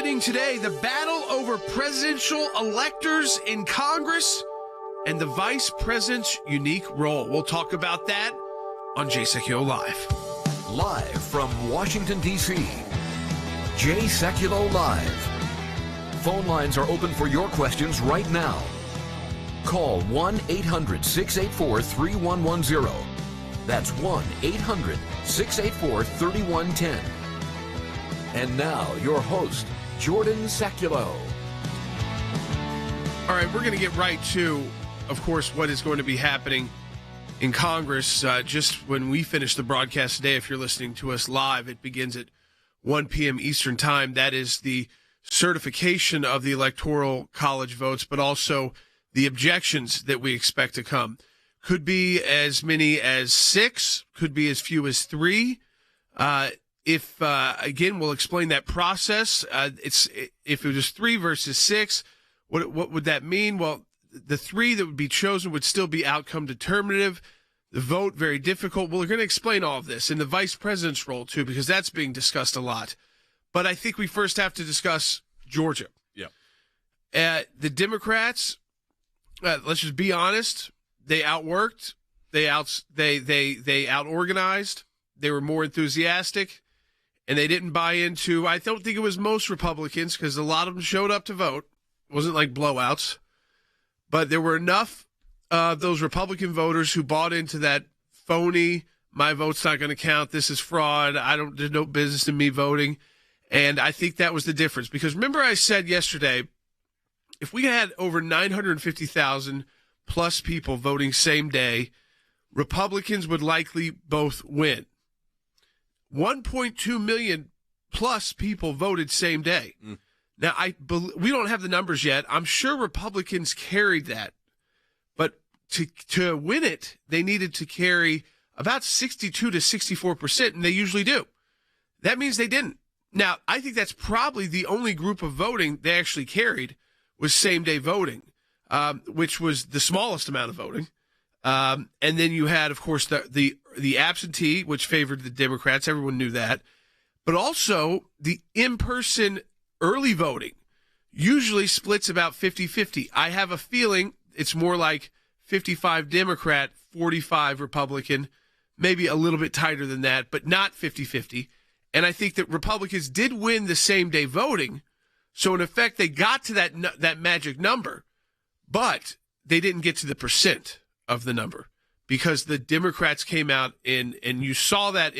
happening today. The battle over presidential electors in Congress and the vice president's unique role. We'll talk about that on Jay Sekulow Live. Live from Washington, D.C., Jay Sekulow Live. Phone lines are open for your questions right now. Call 1-800-684-3110. That's 1-800-684-3110. And now, your host, Jordan Sekulow. All right, we're going to get right to, of course, what is going to be happening in Congress just when we finish the broadcast today. If you're listening to us live, it begins at 1 p.m. Eastern Time. That is the certification of the Electoral College votes, but also the objections that we expect to come. Could be as many as 6, could be as few as 3. Again, we'll explain that process. If it was 3 versus 6, what would that mean? Well, the 3 that would be chosen would still be outcome determinative. The vote, very difficult. Well, we're going to explain all of this and the vice president's role, too, because that's being discussed a lot. But I think we first have to discuss Georgia. Yeah. The Democrats, let's just be honest, they outworked, they out-organized, they were more enthusiastic, and they didn't buy into, I don't think it was most Republicans, because a lot of them showed up to vote. It wasn't like blowouts. But there were enough of those Republican voters who bought into that phony, my vote's not going to count, this is fraud, there's no business in me voting. And I think that was the difference. Because remember I said yesterday, if we had over 950,000 plus people voting same day, Republicans would likely both win. 1.2 million plus people voted same day. Now, we don't have the numbers yet. I'm sure Republicans carried that. But to win it, they needed to carry about 62 to 64%, and they usually do. That means they didn't. Now, I think that's probably the only group of voting they actually carried was same-day voting, which was the smallest amount of voting. And then you had, of course, the absentee, which favored the Democrats. Everyone knew that. But also the in-person early voting usually splits about 50-50. I have a feeling it's more like 55 Democrat, 45 Republican, maybe a little bit tighter than that, but not 50-50. And I think that Republicans did win the same-day voting. So, in effect, they got to that magic number, but they didn't get to the percent of the number because the Democrats came out and you saw that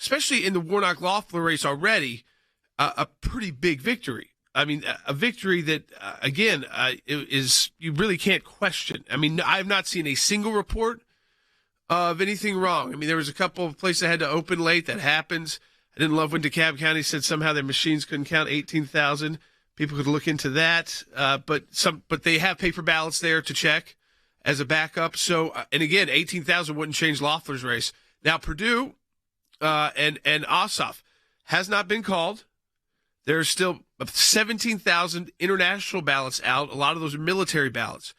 especially in the Warnock-Loeffler race already, a pretty big victory. I mean, a victory that, again, is you really can't question. I mean, I have not seen a single report of anything wrong. I mean, there was a couple of places that had to open late. That happens. I didn't love when DeKalb County said somehow their machines couldn't count 18,000. People could look into that, but they have paper ballots there to check as a backup. So, and again, 18,000 wouldn't change Loeffler's race. Now, Purdue and Ossoff has not been called. There's still 17,000 international ballots out. A lot of those are military ballots.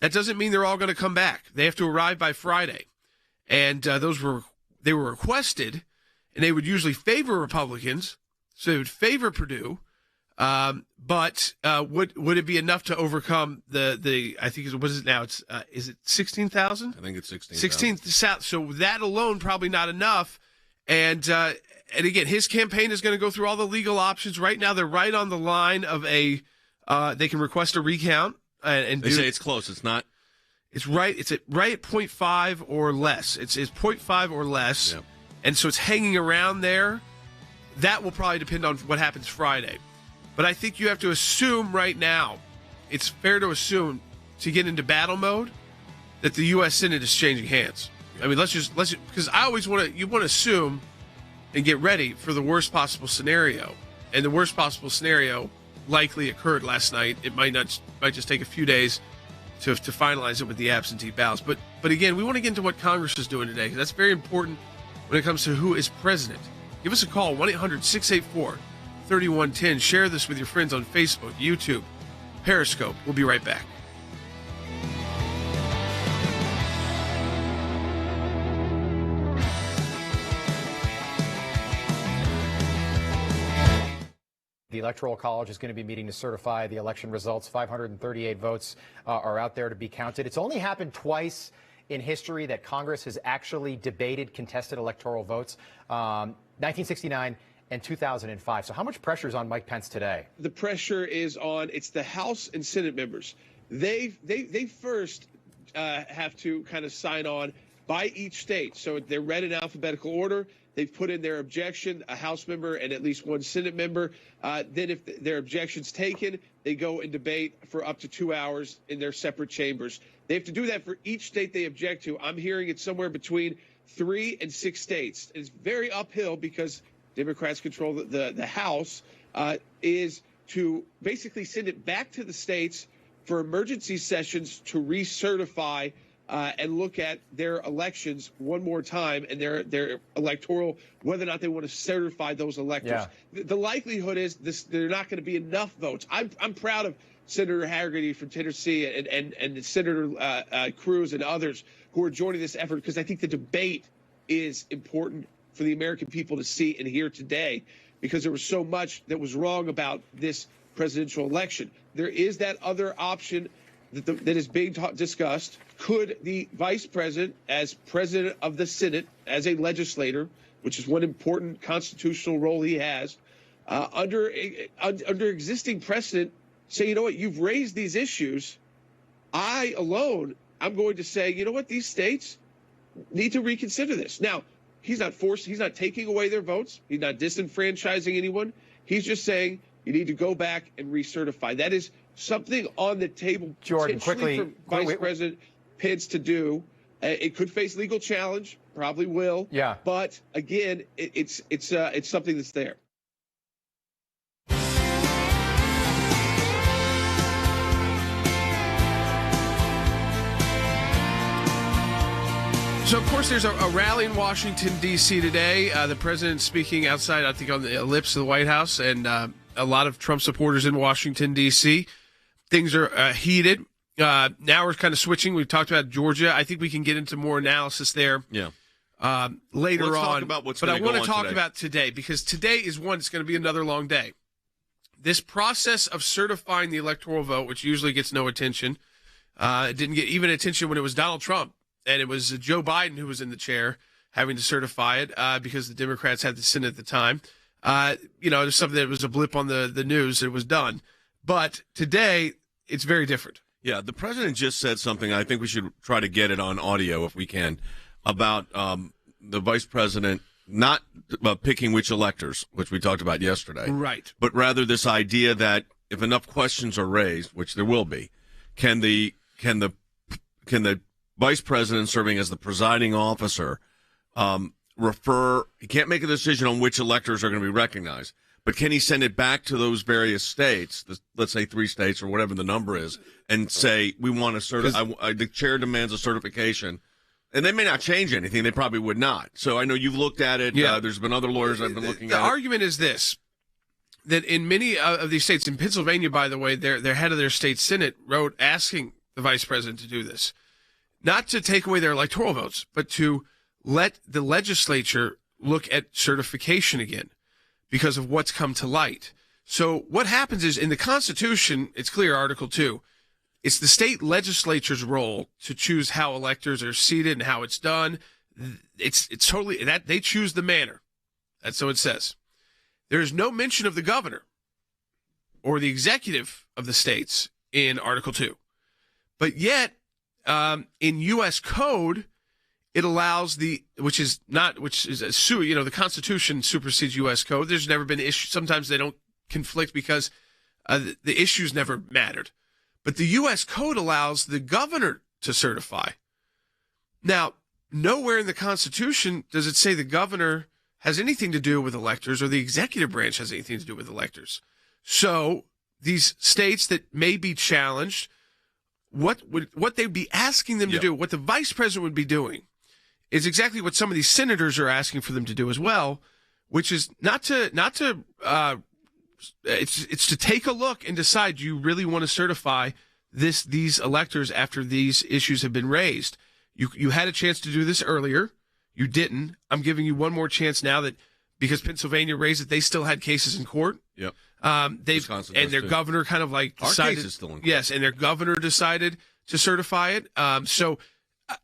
That doesn't mean they're all going to come back. They have to arrive by Friday, and they were requested. And they would usually favor Republicans, so they would favor Purdue. But would it be enough to overcome the I think what is it now? It's is it 16,000? I think it's 16,000. So that alone probably not enough. And again, his campaign is going to go through all the legal options. Right now, they're right on the line of they can request a recount and they say it's close. It's not. It's right. It's right at 0.5 or less. It's 0.5 or less. Yep. And so it's hanging around there. That will probably depend on what happens Friday. But I think you have to assume right now, it's fair to assume to get into battle mode that the U.S. Senate is changing hands. I mean, let's just because I always want to assume and get ready for the worst possible scenario. And the worst possible scenario likely occurred last night. It might just take a few days to finalize it with the absentee ballots. But again, we want to get into what Congress is doing today because that's very important when it comes to who is president. Give us a call, 1-800-684-3110. Share this with your friends on Facebook, YouTube, Periscope. We'll be right back. The The Electoral College is going to be meeting to certify the election results. 538 votes are out there to be counted. It's only happened twice in history that Congress has actually debated contested electoral votes, 1969 and 2005. So how much pressure is on Mike Pence today? The pressure is on, it's the House and Senate members. They first have to kind of sign on by each state. So they're read in alphabetical order. They've put in their objection, a House member and at least one Senate member. Then if their objection's taken, they go and debate for up to 2 hours in their separate chambers. They have to do that for each state they object to. I'm hearing it's somewhere between 3 and 6 states. It's very uphill because Democrats control the House, is to basically send it back to the states for emergency sessions to recertify and look at their elections one more time and their electoral, whether or not they want to certify those electors. Yeah. The likelihood is there are not going to be enough votes. I'm proud of Senator Hagerty from Tennessee and Senator Cruz and others who are joining this effort, because I think the debate is important for the American people to see and hear today, because there was so much that was wrong about this presidential election. There is that other option that is being discussed. Could the vice president, as president of the Senate, as a legislator, which is one important constitutional role he has, under existing precedent, say, you know what, you've raised these issues. I'm going to say, you know what, these states need to reconsider this. Now, he's not taking away their votes. He's not disenfranchising anyone. He's just saying you need to go back and recertify. That is something on the table, Jordan, quickly, for Vice President Pence to do. It could face legal challenge, probably will. Yeah. But again, it's something that's there. So, of course, there's a rally in Washington, D.C. today. The president speaking outside, I think, on the ellipse of the White House, and a lot of Trump supporters in Washington, D.C. Things are heated. Now we're kind of switching. We've talked about Georgia. I think we can get into more analysis there later Let's on. talk about what's but I want to talk today. about today, because today is one, it's going to be another long day. This process of certifying the electoral vote, which usually gets no attention, it didn't get even attention when it was Donald Trump. And it was Joe Biden who was in the chair having to certify it because the Democrats had the Senate at the time. There's something that was a blip on the news. It was done. But today, it's very different. Yeah, the president just said something. I think we should try to get it on audio if we can, about the vice president not picking which electors, which we talked about yesterday. Right. But rather this idea that if enough questions are raised, which there will be, can the vice president serving as the presiding officer he can't make a decision on which electors are going to be recognized, but can he send it back to those various states, let's say 3 states or whatever the number is, and say, we want to certify, the chair demands a certification, and they may not change anything. They probably would not. So I know you've looked at it. Yeah. There's been other lawyers that have been looking at it. The argument is this, that in many of these states, in Pennsylvania, by the way, their head of their state Senate wrote asking the vice president to do this. Not to take away their electoral votes, but to let the legislature look at certification again because of what's come to light. So what happens is, in the Constitution, it's clear, Article 2, it's the state legislature's role to choose how electors are seated and how it's done. It's totally that they choose the manner. That's what it says. There is no mention of the governor or the executive of the states in Article 2. But yet, in U.S. code, it allows the Constitution supersedes U.S. code. There's never been an issue. Sometimes they don't conflict because the issues never mattered. But the U.S. code allows the governor to certify. Now, nowhere in the Constitution does it say the governor has anything to do with electors or the executive branch has anything to do with electors. So these states that may be challenged, what they'd be asking them to do, what the vice president would be doing, is exactly what some of these senators are asking for them to do as well, which is it's to take a look and decide, do you really want to certify these electors after these issues have been raised? You had a chance to do this earlier. You didn't. I'm giving you one more chance now that because Pennsylvania raised it. They still had cases in court. Yep. Wisconsin and their governor kind of like decided. Our case is still in court. Yes, and their governor decided to certify it. So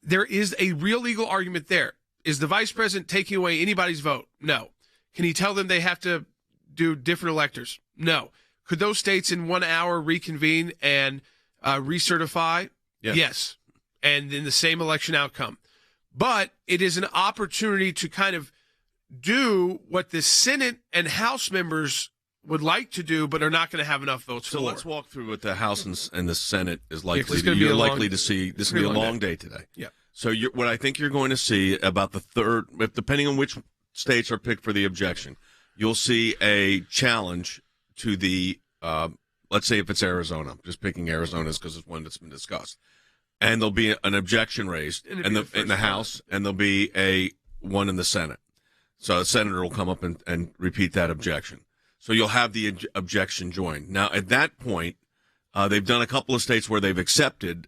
there is a real legal argument there. Is the vice president taking away anybody's vote? No. Can he tell them they have to do different electors? No. Could those states in 1 hour reconvene and recertify? Yes. And in the same election outcome. But it is an opportunity to kind of do what the Senate and House members would like to do, but are not going to have enough votes for. So let's walk through what the House and the Senate is likely. You're likely to see. This is going to be a long day today. Yeah. So what I think you're going to see about the third, depending on which states are picked for the objection, you'll see a challenge to the, let's say if it's Arizona, I'm just picking Arizona because it's one that's been discussed, and there'll be an objection raised in the House, and there'll be one in the Senate. So a senator will come up and repeat that objection. So you'll have the objection joined. Now, at that point, they've done a couple of states where they've accepted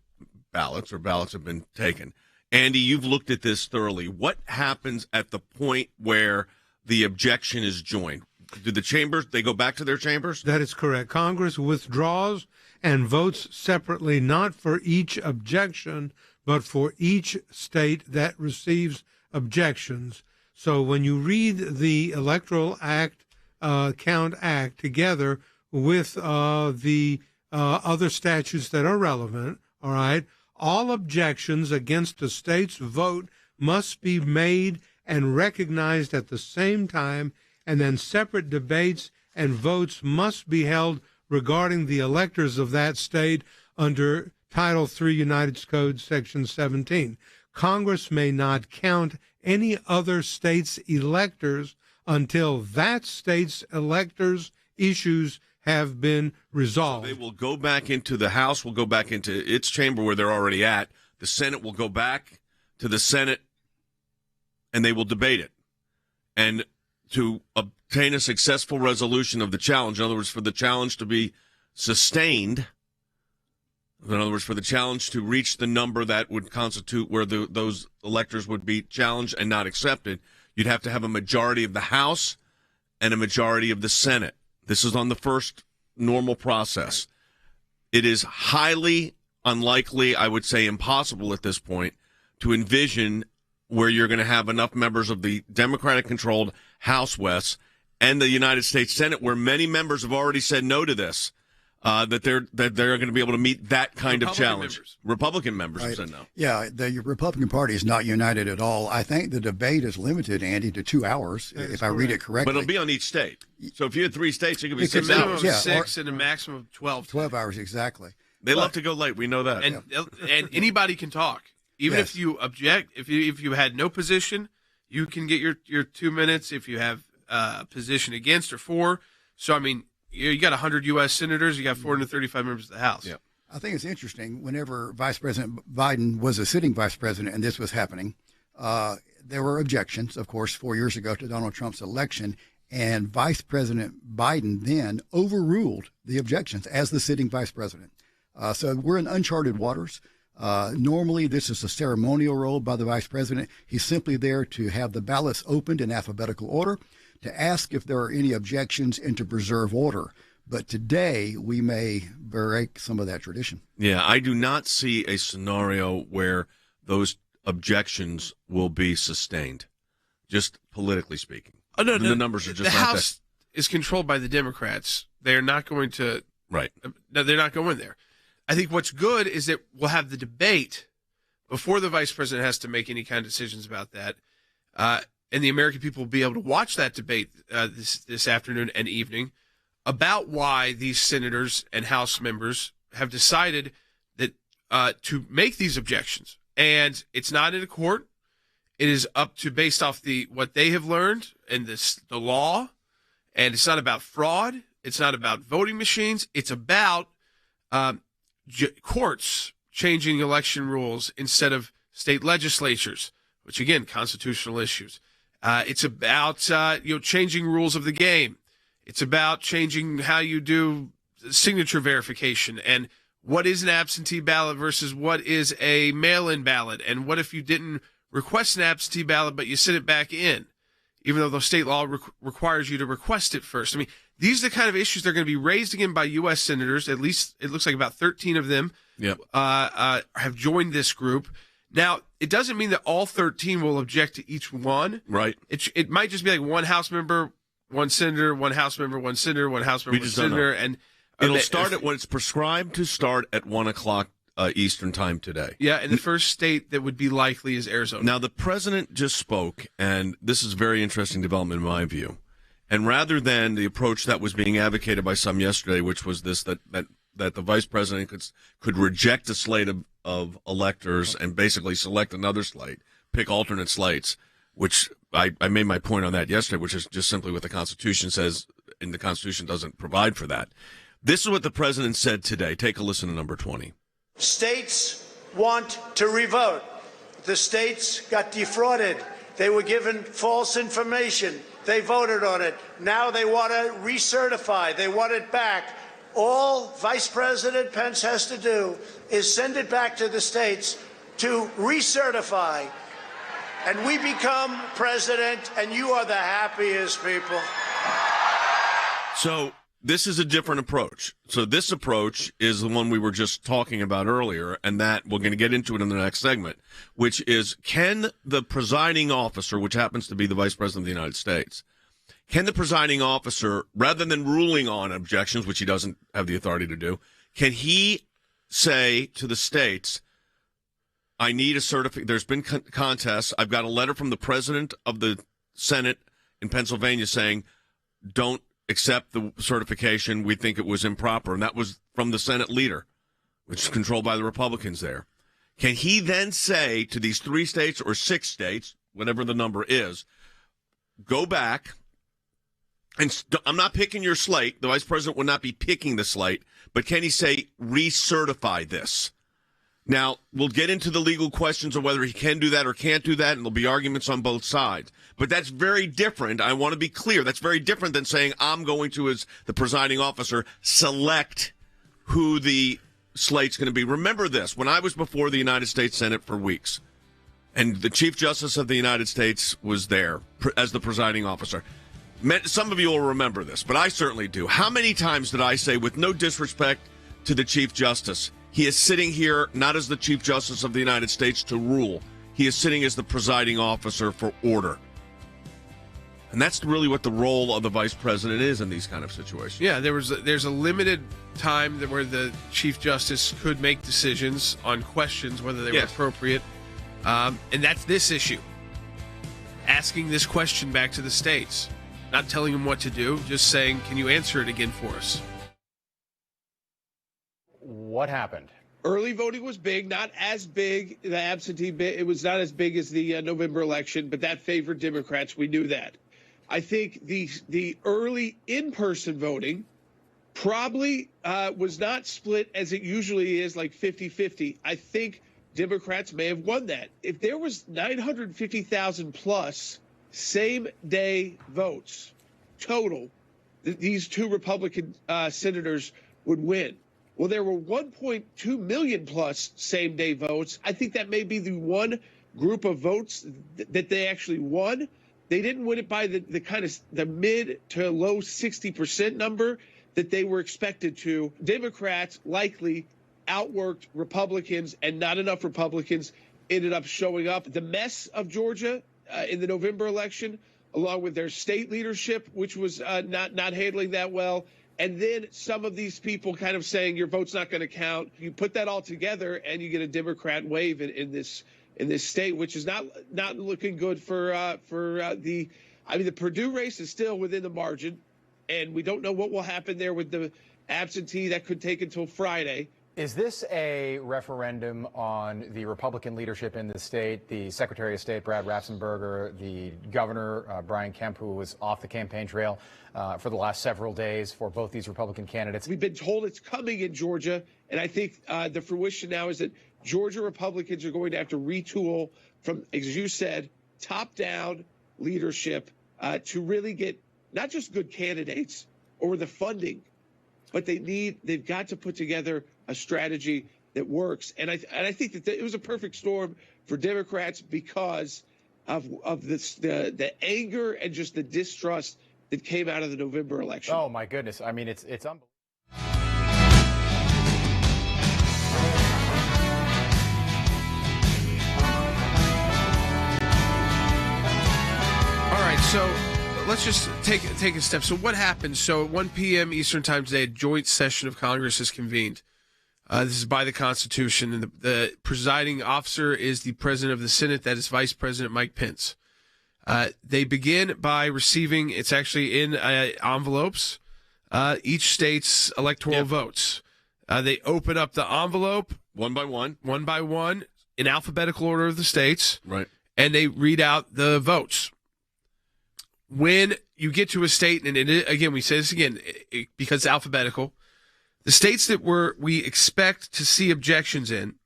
ballots or ballots have been taken. Andy, you've looked at this thoroughly. What happens at the point where the objection is joined? Do the chambers, they go back to their chambers? That is correct. Congress withdraws and votes separately, not for each objection, but for each state that receives objections. So when you read the Electoral Act, Count Act together with the other statutes that are relevant, all right, all objections against a state's vote must be made and recognized at the same time, and then separate debates and votes must be held regarding the electors of that state under Title III United Code Section 17. Congress may not count any other state's electors until that state's electors' issues have been resolved. So they will go back into the House, will go back into its chamber where they're already at. The Senate will go back to the Senate, and they will debate it. And to obtain a successful resolution of the challenge, in other words, for the challenge to be sustained, in other words, for the challenge to reach the number that would constitute where those electors would be challenged and not accepted, you'd have to have a majority of the House and a majority of the Senate. This is on the first normal process. It is highly unlikely, I would say impossible at this point, to envision where you're going to have enough members of the Democratic-controlled House West and the United States Senate, where many members have already said no to this, that they're going to be able to meet that kind of challenge. Republican members have said no. Yeah, the Republican Party is not united at all. I think the debate is limited, Andy, to 2 hours, if I read it correctly. But it'll be on each state. So if you had 3 states, it could be 6 a minimum hours. of 6 and a maximum of 12. 12 hours, exactly. They love to go late. We know that. And anybody can talk. Even if you object, if you had no position, you can get your 2 minutes. If you have position against or for. So, I mean, you got 100 U.S. senators. You got 435 members of the House. Yep. I think it's interesting. Whenever Vice President Biden was a sitting vice president and this was happening, there were objections, of course, 4 years ago to Donald Trump's election. And Vice President Biden then overruled the objections as the sitting vice president. So we're in uncharted waters. Normally, this is a ceremonial role by the vice president. He's simply there to have the ballots opened in alphabetical order, to ask if there are any objections, and to preserve order. But today, we may break some of that tradition. Yeah, I do not see a scenario where those objections will be sustained, just politically speaking. Oh, no, the numbers are just the not House is controlled by the Democrats. They're not going to. Right. No, they're not going there. I think what's good is that we'll have the debate before the vice president has to make any kind of decisions about that. And the American people will be able to watch that debate this afternoon and evening about why these senators and House members have decided that to make these objections. And it's not in a court. It is up to based off what they have learned and the law. And it's not about fraud. It's not about voting machines. It's about courts changing election rules instead of state legislatures, which again, constitutional issues. It's about changing rules of the game. It's about changing how you do signature verification and what is an absentee ballot versus what is a mail-in ballot, and what if you didn't request an absentee ballot but you sent it back in. even though the state law requires you to request it first. I mean, these are the kind of issues that are going to be raised again by U.S. senators. At least it looks like about 13 of them have joined this group. Now, it doesn't mean that all 13 will object to each one. Right. It might just be like one House member, one senator, one House member, one senator, one House member, one senator. And it'll start at when it's prescribed to start at 1 o'clock Eastern time today. Yeah, and the first state that would be likely is Arizona. Now, the president just spoke, and this is a very interesting development in my view. And rather than the approach that was being advocated by some yesterday, which was this, that the vice president could reject a slate of electors and basically select another slate, pick alternate slates, which I made my point on that yesterday, which is just simply what the Constitution says, and the Constitution doesn't provide for that. This is what the president said today. Take a listen to number 20. States want to revote. The states got defrauded. They were given false information. They voted on it. Now they want to recertify. They want it back. All Vice President Pence has to do is send it back to the states to recertify. And we become president, and you are the happiest people. So this is a different approach. So this approach is the one we were just talking about earlier, and that we're going to get into it in the next segment, which is, can the presiding officer, which happens to be the Vice President of the United States, can the presiding officer, rather than ruling on objections, which he doesn't have the authority to do, can he say to the states, I need a certificate. There's been contests. I've got a letter from the president of the Senate in Pennsylvania saying, don't accept the certification. We think it was improper. And that was from the Senate leader, which is controlled by the Republicans there. Can he then say to these 3 states or 6 states, whatever the number is, go back, and I'm not picking your slate. The vice president would not be picking the slate, but can he say, recertify this? Now, we'll get into the legal questions of whether he can do that or can't do that, and there'll be arguments on both sides. But that's very different. I want to be clear. That's very different than saying I'm going to, as the presiding officer, select who the slate's going to be. Remember this. When I was before the United States Senate for weeks, and the Chief Justice of the United States was there as the presiding officer, some of you will remember this, but I certainly do. How many times did I say, with no disrespect to the Chief Justice, he is sitting here not as the Chief Justice of the United States to rule. He is sitting as the presiding officer for order. And that's really what the role of the vice president is in these kind of situations. Yeah, there's a limited time where the Chief Justice could make decisions on questions, whether they were appropriate. And that's this issue. Asking this question back to the states. Not telling them what to do, just saying, can you answer it again for us? What happened? Early voting was big, not as big. The absentee bit, it was not as big as the November election, but that favored Democrats. We knew that. I think the early in-person voting probably was not split as it usually is, like 50-50. I think Democrats may have won that. If there was 950,000 plus same-day votes total, these 2 Republican senators would win. Well, there were 1.2 million plus same-day votes. I think that may be the one group of votes that they actually won. They didn't win it by the kind of the mid to low 60% number that they were expected to. Democrats likely outworked Republicans, and not enough Republicans ended up showing up. The mess of Georgia in the November election, along with their state leadership, which was not handling that well, and then some of these people kind of saying your vote's not going to count. You put that all together, and you get a Democrat wave in this state, which is not looking good for the. I mean, the Purdue race is still within the margin, and we don't know what will happen there with the absentee. That could take until Friday. Is this a referendum on the Republican leadership in the state, the Secretary of State, Brad Raffensperger, the Governor, Brian Kemp, who was off the campaign trail for the last several days for both these Republican candidates? We've been told it's coming in Georgia, and I think the fruition now is that Georgia Republicans are going to have to retool from, as you said, top-down leadership to really get not just good candidates or the funding, but they've got to put together a strategy that works. And I think that it was a perfect storm for Democrats because of this the anger and just the distrust that came out of the November election. Oh my goodness! I mean, it's unbelievable. All right, so let's just take a step. So what happened? So at 1 p.m. Eastern Time today, a joint session of Congress is convened. This is by the Constitution, and the presiding officer is the President of the Senate. That is Vice President Mike Pence. They begin by receiving, it's actually in envelopes, each state's electoral votes. They open up the envelope. One by one, in alphabetical order of the states. Right. And they read out the votes. When you get to a state, and again, we say this again, because it's alphabetical, the states that we expect to see objections in,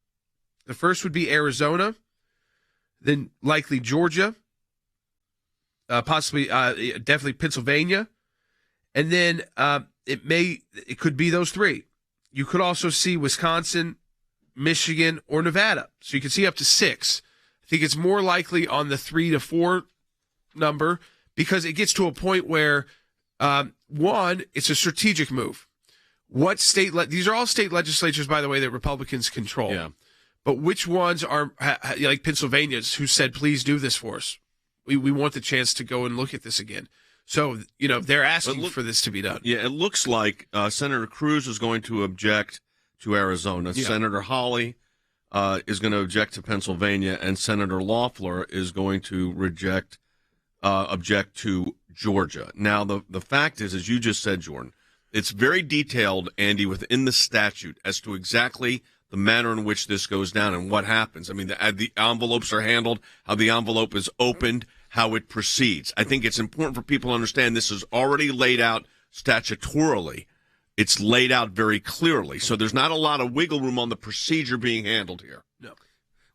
the first would be Arizona, then likely Georgia, possibly, definitely Pennsylvania, and then it could be those three. You could also see Wisconsin, Michigan, or Nevada. So you can see up to 6. I think it's more likely on the 3 to 4 number because it gets to a point where, one, it's a strategic move. What state? These are all state legislatures, by the way, that Republicans control. Yeah. But which ones are like Pennsylvania's, who said, "Please do this for us. We want the chance to go and look at this again." So they're asking for this to be done. Yeah, it looks like Senator Cruz is going to object to Arizona. Yeah. Senator Hawley is going to object to Pennsylvania, and Senator Loeffler is going to object to Georgia. Now, the fact is, as you just said, Jordan, it's very detailed, Andy, within the statute as to exactly the manner in which this goes down and what happens. I mean, the envelopes are handled, how the envelope is opened, how it proceeds. I think it's important for people to understand this is already laid out statutorily. It's laid out very clearly. So there's not a lot of wiggle room on the procedure being handled here. No.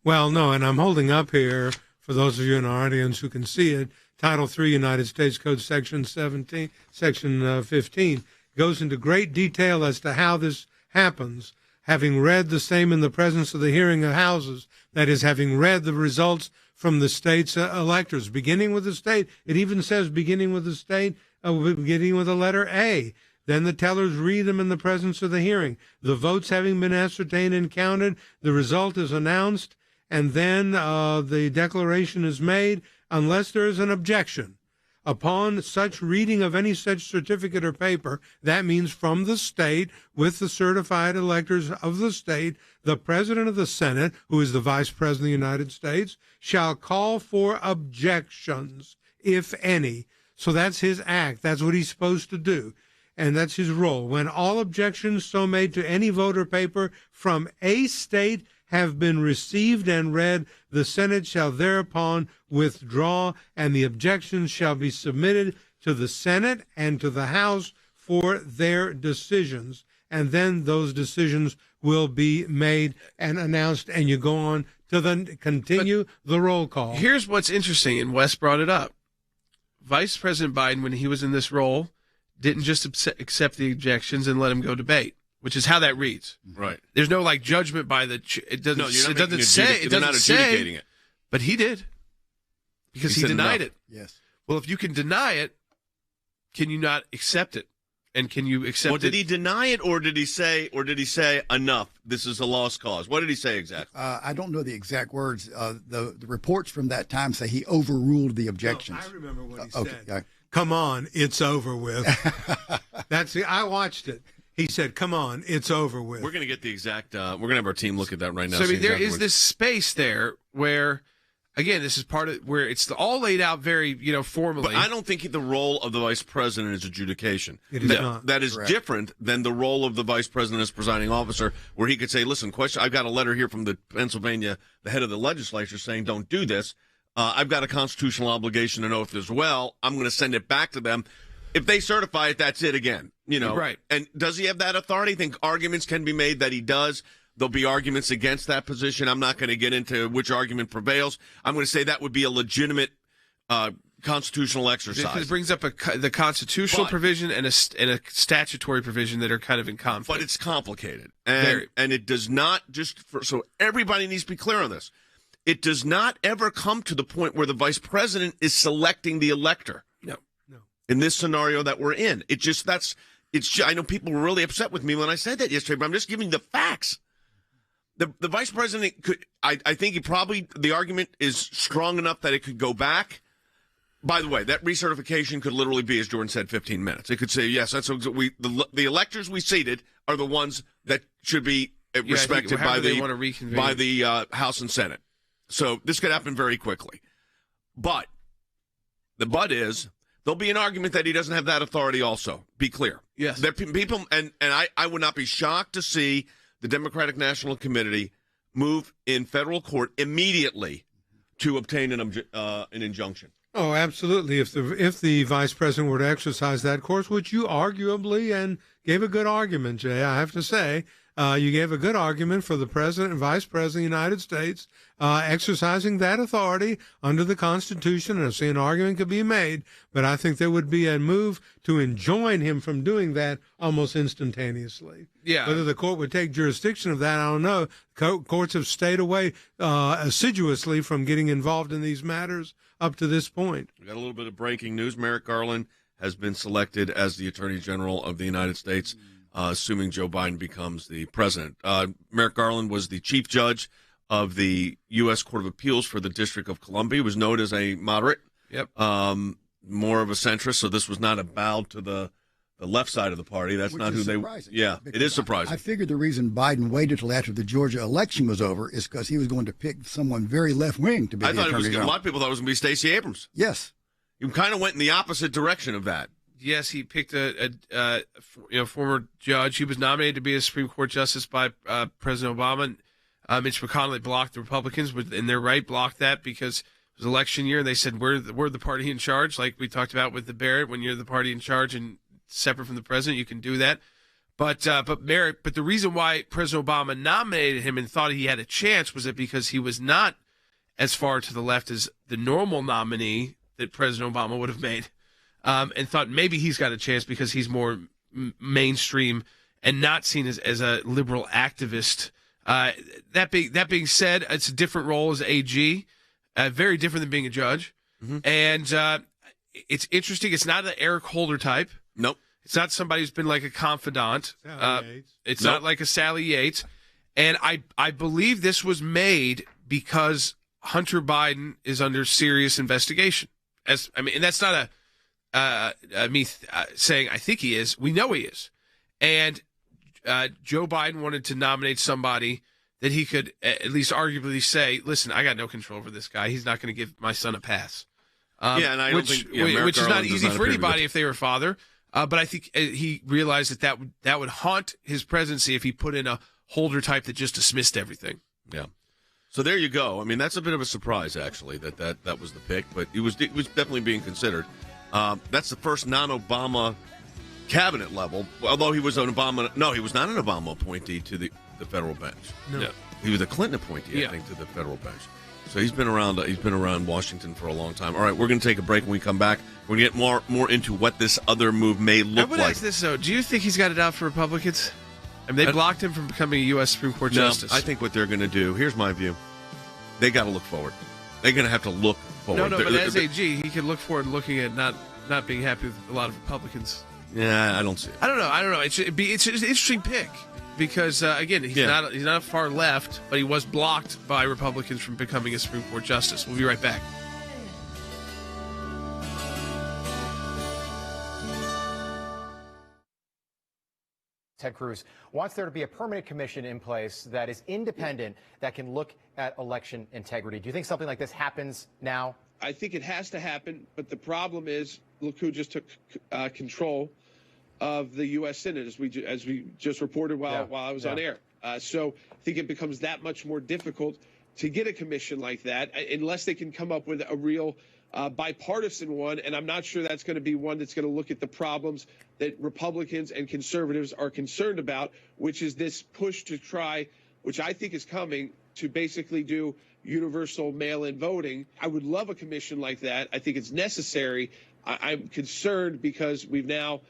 Well, no, and I'm holding up here, for those of you in our audience who can see it, Title III, United States Code, Section 17, Section 15. Goes into great detail as to how this happens, having read the same in the presence of the hearing of houses, that is, having read the results from the state's electors, beginning with the state. It even says beginning with the state, beginning with the letter A. Then the tellers read them in the presence of the hearing. The votes having been ascertained and counted, the result is announced, and then the declaration is made unless there is an objection. Upon such reading of any such certificate or paper, that means from the state, with the certified electors of the state, the President of the Senate, who is the Vice President of the United States, shall call for objections, if any. So that's his act. That's what he's supposed to do. And that's his role. When all objections so made to any vote or paper from a state have been received and read, the Senate shall thereupon withdraw, and the objections shall be submitted to the Senate and to the House for their decisions. And then those decisions will be made and announced, and you go on to then continue the roll call. Here's what's interesting, and Wes brought it up. Vice President Biden, when he was in this role, didn't just accept the objections and let him go debate, which is how that reads. Right. There's no judgment by the. It doesn't. No, it doesn't say. It doesn't say. It. But he did, because he denied it. Yes. Well, if you can deny it, can you not accept it? And can you accept it? Well, did he deny it, or did he say enough? This is a lost cause. What did he say exactly? I don't know the exact words. The reports from that time say he overruled the objections. No, I remember what he okay, said. yeah. Come on, it's over with. I watched it. He said, "Come on, it's over with." We're going to get the exact. We're going to have our team look at that right now. So I mean, there is this space there where, again, this is part of where it's all laid out very, formally. But I don't think the role of the vice president is adjudication. It is not. That is Correct. different than the role of the vice president as presiding officer, where he could say, "Listen, I've got a letter here from the head of the legislature, saying don't do this. I've got a constitutional obligation to know if there's I'm going to send it back to them. If they certify it, that's it again." Right. And does he have that authority? I think arguments can be made that he does. There'll be arguments against that position. I'm not going to get into which argument prevails. I'm going to say that would be a legitimate constitutional exercise. It brings up the constitutional provision and a statutory provision that are kind of in conflict. But it's complicated. And it does not so everybody needs to be clear on this. it does not ever come to the point where the vice president is selecting the elector. No. In this scenario that we're in, I know people were really upset with me when I said that yesterday, but I'm just giving the facts. The vice president could, I think the argument is strong enough that it could go back. By the way, that recertification could literally be, as Jordan said, 15 minutes. It could say, yes, that's the electors we seated are the ones that should be respected by the House and Senate. So this could happen very quickly. But the but is there'll be an argument that he doesn't have that authority also. Be clear. Yes. There people, and I would not be shocked to see the Democratic National Committee move in federal court immediately to obtain an injunction. Oh, absolutely. If the vice president were to exercise that course, which you arguably and gave a good argument, Jay, I have to say, you gave a good argument for the president and vice president of the United States exercising that authority under the Constitution, and I see an argument could be made, but I think there would be a move to enjoin him from doing that almost instantaneously. Yeah. Whether the court would take jurisdiction of that, I don't know. Courts have stayed away assiduously from getting involved in these matters up to this point. We got a little bit of breaking news. Merrick Garland has been selected as the Attorney General of the United States, assuming Joe Biden becomes the president. Merrick Garland was the chief judge of the U.S. Court of Appeals for the District of Columbia. He was known as a moderate, more of a centrist, so this was not a bow to the left side of the party. That's not who they. Yeah, it is surprising. I figured the reason Biden waited till after the Georgia election was over is because he was going to pick someone very left wing to be the Attorney General. A lot of people thought it was going to be Stacey Abrams. Yes, you kind of went in the opposite direction of that. Yes, he picked a former judge. He was nominated to be a Supreme Court justice by President Obama. Mitch McConnell blocked the Republicans, and they're right, blocked that because it was election year. And they said we're the party in charge, like we talked about with the Barrett. When you're the party in charge and separate from the president, you can do that. But the reason why President Obama nominated him and thought he had a chance was that because he was not as far to the left as the normal nominee that President Obama would have made. And thought maybe he's got a chance because he's more mainstream and not seen as a liberal activist. That being said, it's a different role as AG, very different than being a judge. Mm-hmm. And it's interesting. It's not an Eric Holder type. Nope. It's not somebody who's been like a confidant. It's not like a Sally Yates. And I believe this was made because Hunter Biden is under serious investigation. And that's not me saying I think he is. We know he is. And Joe Biden wanted to nominate somebody that he could at least arguably say, listen, I got no control over this guy. He's not going to give my son a pass. And I don't think which is not easy for anybody if they were a father. But I think he realized that would haunt his presidency if he put in a Holder type that just dismissed everything. Yeah. So there you go. I mean, that's a bit of a surprise, actually, that was the pick, but it was definitely being considered. That's the first non-Obama cabinet level, although he was an Obama. No, he was not an Obama appointee to the federal bench. No. He was a Clinton appointee, I think, to the federal bench. So he's been around. He's been around Washington for a long time. All right, we're going to take a break. When we come back, we're going to get more into what this other move may look like. I would ask this though: do you think he's got it out for Republicans? I mean, they blocked him from becoming a U.S. Supreme Court justice. I think what they're going to do. Here's my view: they got to look forward. They're going to have to look forward. No, but as AG, he can look forward, looking at not being happy with a lot of Republicans. Yeah, I don't see it. I don't know. It's an interesting pick because again, he's not far left, but he was blocked by Republicans from becoming a Supreme Court justice. We'll be right back. Ted Cruz wants there to be a permanent commission in place that is independent, that can look at election integrity. Do you think something like this happens now? I think it has to happen, but the problem is, look who just took control of the U.S. Senate, as we just reported while I was on air. So I think it becomes that much more difficult to get a commission like that unless they can come up with a real bipartisan one. And I'm not sure that's going to be one that's going to look at the problems that Republicans and conservatives are concerned about, which is this push to try, which I think is coming, to basically do universal mail-in voting. I would love a commission like that. I think it's necessary. I'm concerned because we've now,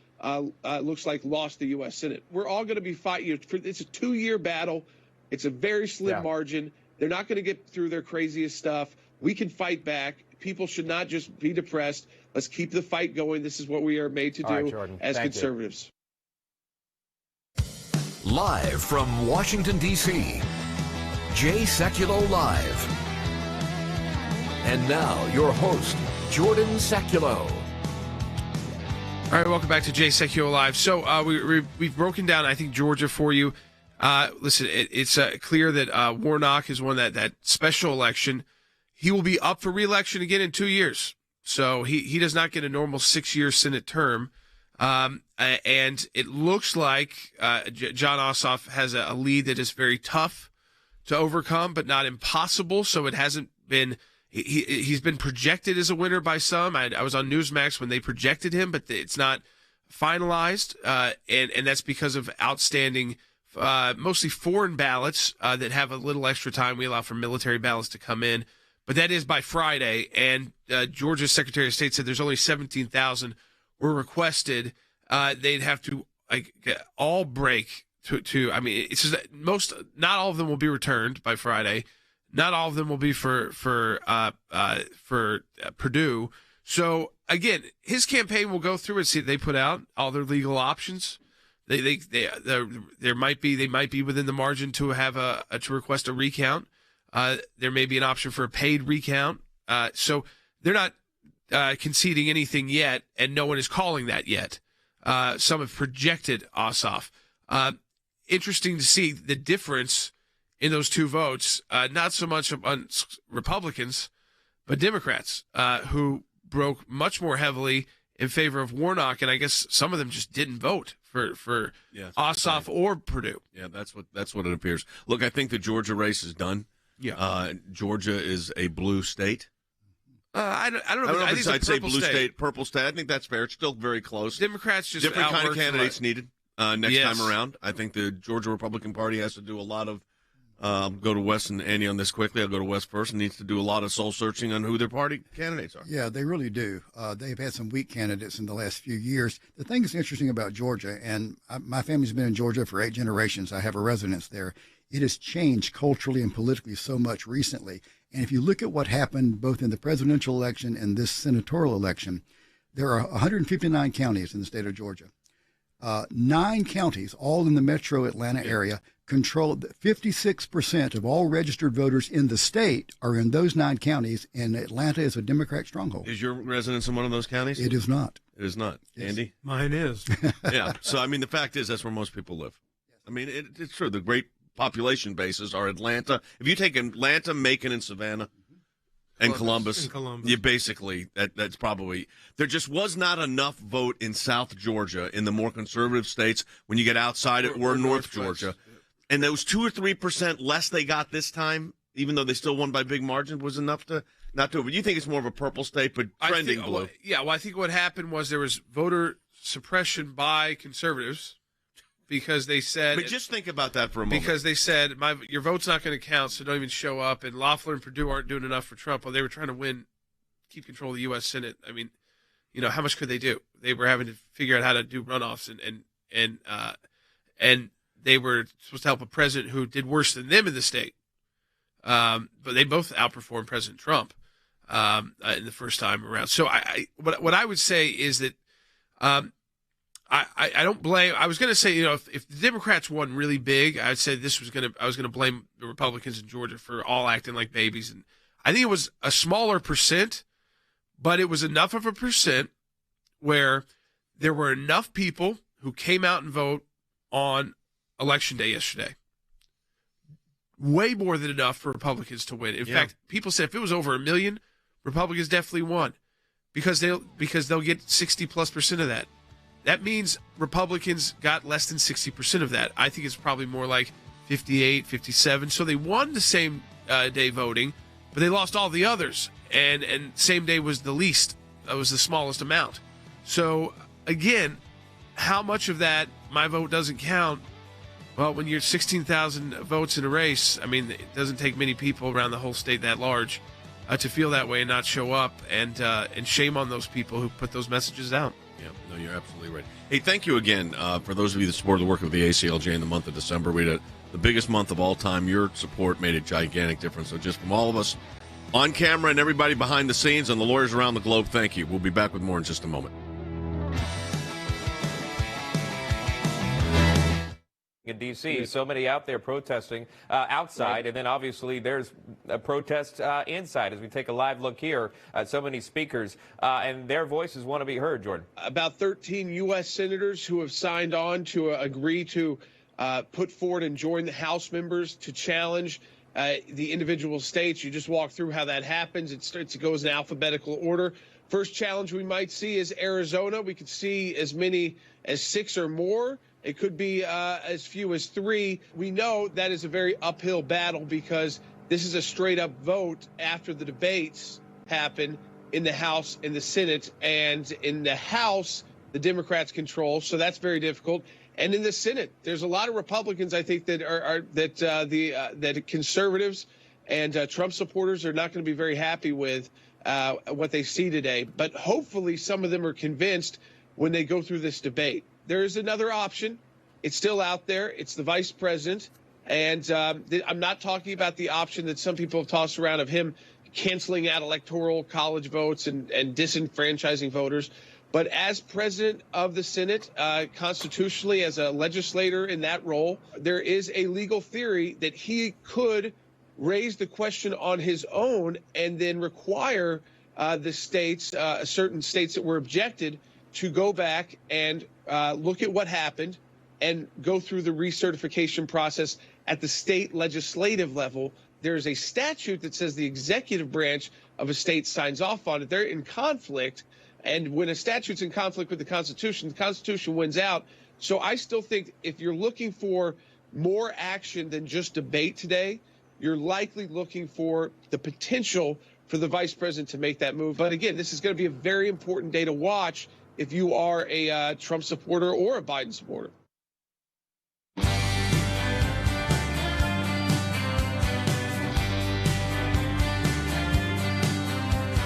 looks like, lost the U.S. Senate. We're all going to be fighting. It's a 2-year battle. It's a very slim margin. They're not going to get through their craziest stuff. We can fight back. People should not just be depressed. Let's keep the fight going. This is what we are made to do as conservatives. Live from Washington, D.C., Jay Sekulow Live. And now, your host, Jordan Sekulow. All right, welcome back to Jay Sekulow Live. So we've broken down, I think, Georgia for you. Listen, it's clear that Warnock has won that special election. He will be up for re-election again in 2 years. So he does not get a normal 6-year Senate term. And it looks like Jon Ossoff has a lead that is very tough to overcome, but not impossible. So it hasn't been he's been projected as a winner by some. I was on Newsmax when they projected him, but it's not finalized. And that's because of outstanding, mostly foreign ballots that have a little extra time. We allow for military ballots to come in. But that is by Friday, and Georgia's Secretary of State said there's only 17,000 were requested. They'd have to all break to. I mean, it's just not all of them will be returned by Friday. Not all of them will be for Purdue. So again, his campaign will go through and see they put out all their legal options. They might be within the margin to have to request a recount. There may be an option for a paid recount. So they're not conceding anything yet, and no one is calling that yet. Some have projected Ossoff. Interesting to see the difference in those two votes, not so much on Republicans, but Democrats, who broke much more heavily in favor of Warnock, and I guess some of them just didn't vote for Ossoff or Purdue. Yeah, that's what it appears. Look, I think the Georgia race is done. Yeah, Georgia is a blue state. I don't know. I think I'd say blue state, purple state. I think that's fair. It's still very close. Democrats just different kind of candidates needed next time around. I think the Georgia Republican Party has to do a lot of. Go to Wes and Andy on this quickly. I'll go to Wes first. And needs to do a lot of soul searching on who their party candidates are. Yeah, they really do. They've had some weak candidates in the last few years. The thing that's interesting about Georgia, and my family's been in Georgia for 8 generations. I have a residence there. It has changed culturally and politically so much recently. And if you look at what happened both in the presidential election and this senatorial election, there are 159 counties in the state of Georgia. 9 counties, all in the metro Atlanta area, control 56% of all registered voters in the state are in those 9 counties, and Atlanta is a Democrat stronghold. Is your residence in one of those counties? It is not. It is not. Yes. Andy? Mine is. Yeah. So, I mean, the fact is that's where most people live. I mean, it's true. The great population bases are Atlanta. If you take Atlanta, Macon, and Savannah, and Columbus. You basically, that's probably, there just was not enough vote in South Georgia, in the more conservative states, when you get outside it, or North Georgia. And those 2 or 3% less they got this time, even though they still won by big margin, was enough to not do it. But you think it's more of a purple state, but trending blue. Yeah, well, I think what happened was there was voter suppression by conservatives because they said. But just think about that for a moment. Because they said, your vote's not going to count, so don't even show up. And Loeffler and Purdue aren't doing enough for Trump. Well, they were trying to keep control of the U.S. Senate. I mean, how much could they do? They were having to figure out how to do runoffs, and they were supposed to help a president who did worse than them in the state. But they both outperformed President Trump in the first time around. So what I would say is that I don't blame. I was going to say, if the Democrats won really big, I'd say I was going to blame the Republicans in Georgia for all acting like babies. And I think it was a smaller percent, but it was enough of a percent where there were enough people who came out and vote on Election Day yesterday. Way more than enough for Republicans to win. In fact, people said if it was over 1 million, Republicans definitely won because they'll get 60+% of that. That means Republicans got less than 60% of that. I think it's probably more like 58, 57. So they won the same day voting, but they lost all the others. And same day was the least. Was the smallest amount. So again, how much of that my vote doesn't count? Well, when you're 16,000 votes in a race, I mean, it doesn't take many people around the whole state that large to feel that way and not show up. And shame on those people who put those messages out. Yeah, no, you're absolutely right. Hey, thank you again for those of you that supported the work of the ACLJ in the month of December. We had the biggest month of all time. Your support made a gigantic difference. So just from all of us on camera and everybody behind the scenes and the lawyers around the globe, thank you. We'll be back with more in just a moment. In D.C., so many out there protesting outside, and then obviously there's a protest inside as we take a live look here at so many speakers, and their voices want to be heard, Jordan. About 13 U.S. senators who have signed on to agree to put forward and join the House members to challenge the individual states. You just walk through how that happens. It goes in alphabetical order. First challenge we might see is Arizona. We could see as many as 6 or more. It could be as few as 3. We know that is a very uphill battle because this is a straight-up vote after the debates happen in the House and the Senate. And in the House, the Democrats control, so that's very difficult. And in the Senate, there's a lot of Republicans, I think, that that conservatives and Trump supporters are not going to be very happy with what they see today. But hopefully some of them are convinced when they go through this debate. There is another option. It's still out there. It's the vice president. And I'm not talking about the option that some people have tossed around of him canceling out electoral college votes and disenfranchising voters. But as president of the Senate, constitutionally, as a legislator in that role, there is a legal theory that he could raise the question on his own and then require the states, certain states that were objected, to go back and look at what happened and go through the recertification process at the state legislative level. There's a statute that says the executive branch of a state signs off on it. They're in conflict. And when a statute's in conflict with the Constitution wins out. So I still think if you're looking for more action than just debate today, you're likely looking for the potential for the vice president to make that move. But again, this is going to be a very important day to watch if you are a Trump supporter or a Biden supporter.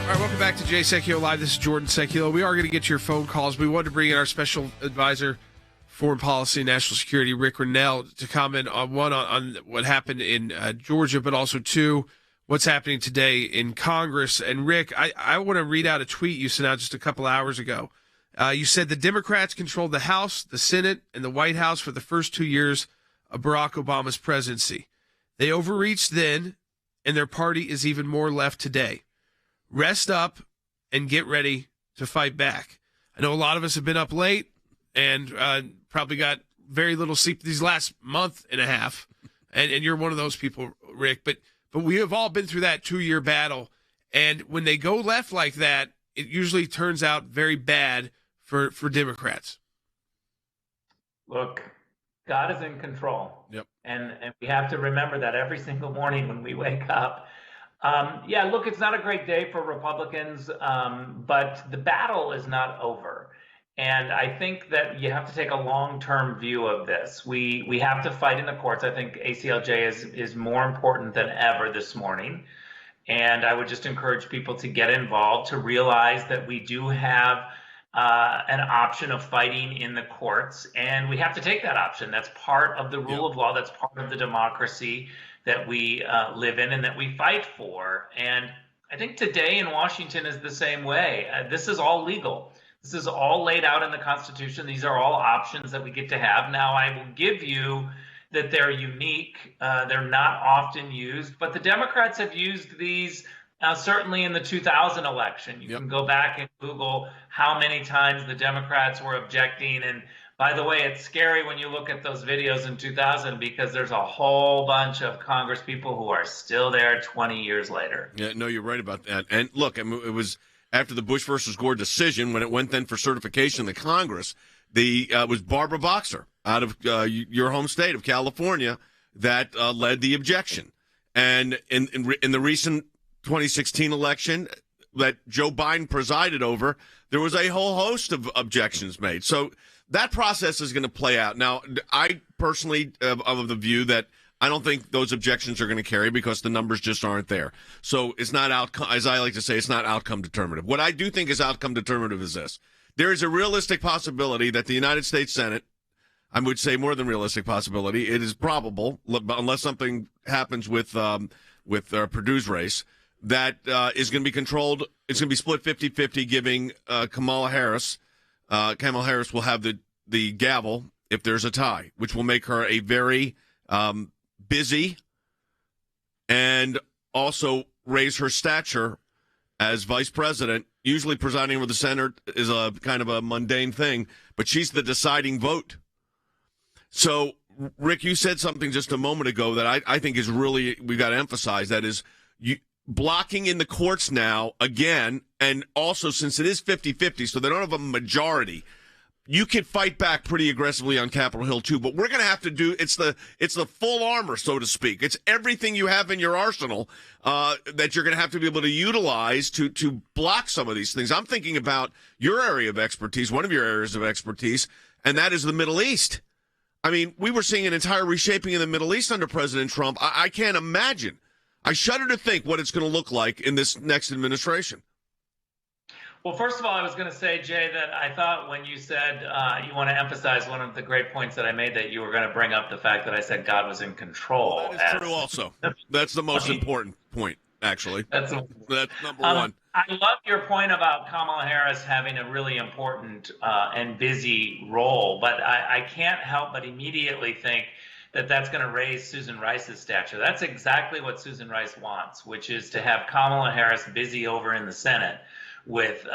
All right, welcome back to Jay Sekulow Live. This is Jordan Sekulow. We are going to get your phone calls. We wanted to bring in our special advisor, foreign policy and national security, Rick Grenell, to comment on on what happened in Georgia, but also 2, what's happening today in Congress. And Rick, I want to read out a tweet you sent out just a couple hours ago. You said the Democrats controlled the House, the Senate, and the White House for the first 2 years of Barack Obama's presidency. They overreached then, and their party is even more left today. Rest up and get ready to fight back. I know a lot of us have been up late and probably got very little sleep these last month and a half, and you're one of those people, Rick. But we have all been through that 2-year battle, and when they go left like that, it usually turns out very bad for Democrats. Look, God is in control. Yep. And we have to remember that every single morning when we wake up. Look, it's not a great day for Republicans, but the battle is not over. And I think that you have to take a long-term view of this. We have to fight in the courts. I think ACLJ is more important than ever this morning. And I would just encourage people to get involved, to realize that we do have an option of fighting in the courts, and we have to take that option. That's part of the rule of law. That's part of the democracy that we live in and that we fight for. And I think today in Washington is the same way. This is all legal. This is all laid out in the Constitution. These are all options that we get to have. Now, I will give you that they're unique. They're not often used, but the Democrats have used these certainly in the 2000 election. You can go back and Google how many times the Democrats were objecting. And by the way, it's scary when you look at those videos in 2000 because there's a whole bunch of Congress people who are still there 20 years later. Yeah, no, you're right about that. And look, I mean, it was after the Bush versus Gore decision when it went then for certification in the Congress. It was Barbara Boxer out of your home state of California that led the objection. And in the recent 2016 election that Joe Biden presided over, there was a whole host of objections made. So that process is going to play out. Now, I personally am of the view that I don't think those objections are going to carry because the numbers just aren't there. So it's not outcome, as I like to say, it's not outcome determinative. What I do think is outcome determinative is this. There is a realistic possibility that the United States Senate I would say more than realistic possibility. It is probable, unless something happens with Purdue's race, that is going to be controlled. It's going to be split 50-50, giving Kamala Harris will have the gavel if there's a tie, which will make her a very busy and also raise her stature as vice president. Usually presiding over the Senate is a kind of a mundane thing, but she's the deciding vote. So, Rick, you said something just a moment ago that I think is really, we've got to emphasize, that is blocking in the courts now again, and also since it is 50-50, so they don't have a majority, you could fight back pretty aggressively on Capitol Hill too, but we're going to have to do, it's the full armor, so to speak. It's everything you have in your arsenal that you're going to have to be able to utilize to block some of these things. I'm thinking about your area of expertise, one of your areas of expertise, and that is the Middle East. I mean, we were seeing an entire reshaping in the Middle East under President Trump. I can't imagine. I shudder to think what it's going to look like in this next administration. Well, first of all, I was going to say, Jay, that I thought when you said you want to emphasize one of the great points that I made, that you were going to bring up the fact that I said God was in control. Well, that is true also. That's the most important point, actually. That's number one. I love your point about Kamala Harris having a really important and busy role, but I can't help but immediately think that that's going to raise Susan Rice's stature. That's exactly what Susan Rice wants, which is to have Kamala Harris busy over in the Senate with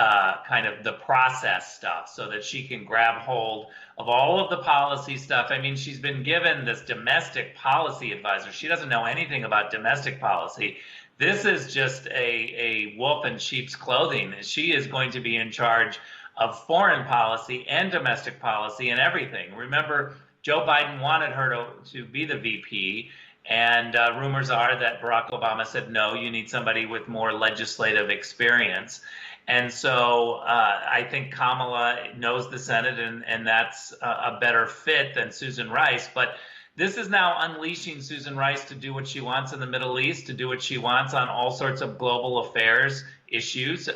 kind of the process stuff so that she can grab hold of all of the policy stuff. I mean, she's been given this domestic policy advisor. She doesn't know anything about domestic policy. This is just a wolf in sheep's clothing. She is going to be in charge of foreign policy and domestic policy and everything. Remember, Joe Biden wanted her to be the VP, and rumors are that Barack Obama said, no, you need somebody with more legislative experience. And so I think Kamala knows the Senate, and that's a better fit than Susan Rice. But this is now unleashing Susan Rice to do what she wants in the Middle East, to do what she wants on all sorts of global affairs issues.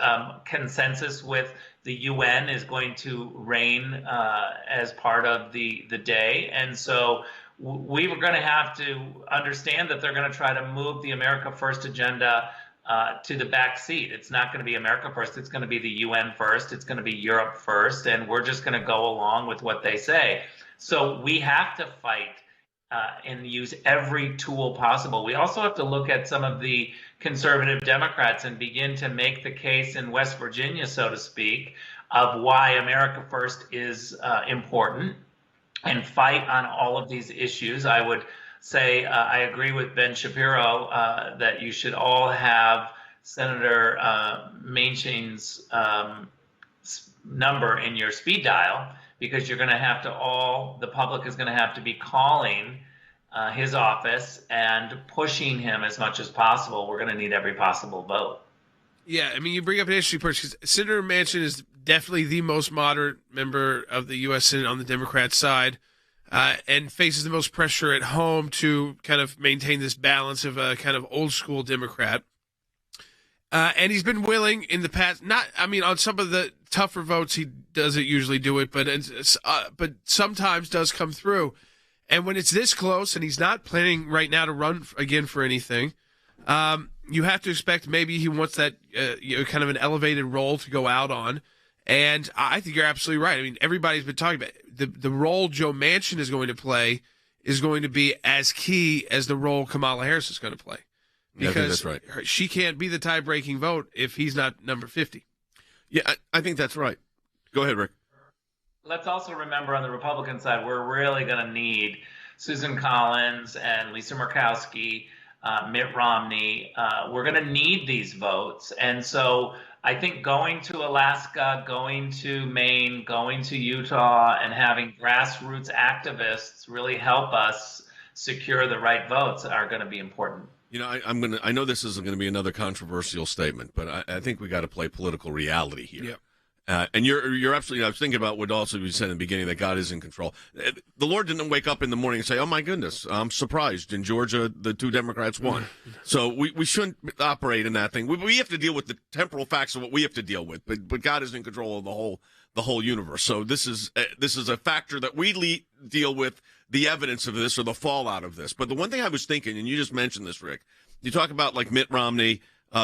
Consensus with the UN is going to reign as part of the day. And so we were going to have to understand that they're going to try to move the America First agenda to the back seat. It's not going to be America first. It's going to be the UN first. It's going to be Europe first. And we're just going to go along with what they say. So we have to fight and use every tool possible. We also have to look at some of the conservative Democrats and begin to make the case in West Virginia, so to speak, of why America First is important, and fight on all of these issues. I would say I agree with Ben Shapiro that you should all have Senator Manchin's number in your speed dial, because you're going to have to the public is going to have to be calling his office and pushing him as much as possible. We're going to need every possible vote. Yeah, I mean, you bring up an interesting point, because Senator Manchin is definitely the most moderate member of the U.S. Senate on the Democrat side, and faces the most pressure at home to kind of maintain this balance of a kind of old school Democrat. And he's been willing in the past, on some of the tougher votes, he doesn't usually do it, but sometimes does come through. And when it's this close, and he's not planning right now to run again for anything, you have to expect maybe he wants that kind of an elevated role to go out on. And I think you're absolutely right. I mean, everybody's been talking about the role Joe Manchin is going to play is going to be as key as the role Kamala Harris is going to play. Because I think that's right. She can't be the tie-breaking vote if he's not number 50. Yeah, I think that's right. Go ahead, Rick. Let's also remember on the Republican side, we're really going to need Susan Collins and Lisa Murkowski, Mitt Romney. We're going to need these votes. And so I think going to Alaska, going to Maine, going to Utah, and having grassroots activists really help us secure the right votes are going to be important. You know, I know this isn't going to be another controversial statement, but I think we got to play political reality here. Yep. And you're absolutely. I was thinking about what also you said in the beginning, that God is in control. The Lord didn't wake up in the morning and say, "Oh my goodness, I'm surprised in Georgia the two Democrats won." So we shouldn't operate in that thing. We have to deal with the temporal facts of what we have to deal with. But God is in control of the the whole universe. So this is a factor that we deal with the evidence of this or the fallout of this. But the one thing I was thinking, and you just mentioned this, Rick, you talk about like Mitt Romney,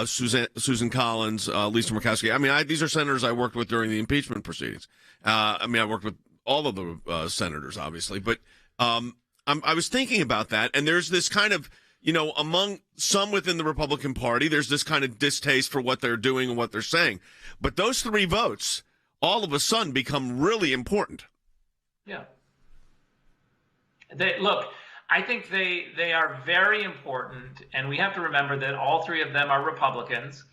Susan Collins, Lisa Murkowski. I mean, these are senators I worked with during the impeachment proceedings. I worked with all of the senators, obviously. But I was thinking about that, and there's this kind of, among some within the Republican Party, there's this kind of distaste for what they're doing and what they're saying. But those 3 votes all of a sudden become really important. Yeah. Look, I think they are very important, and we have to remember that all 3 of them are Republicans,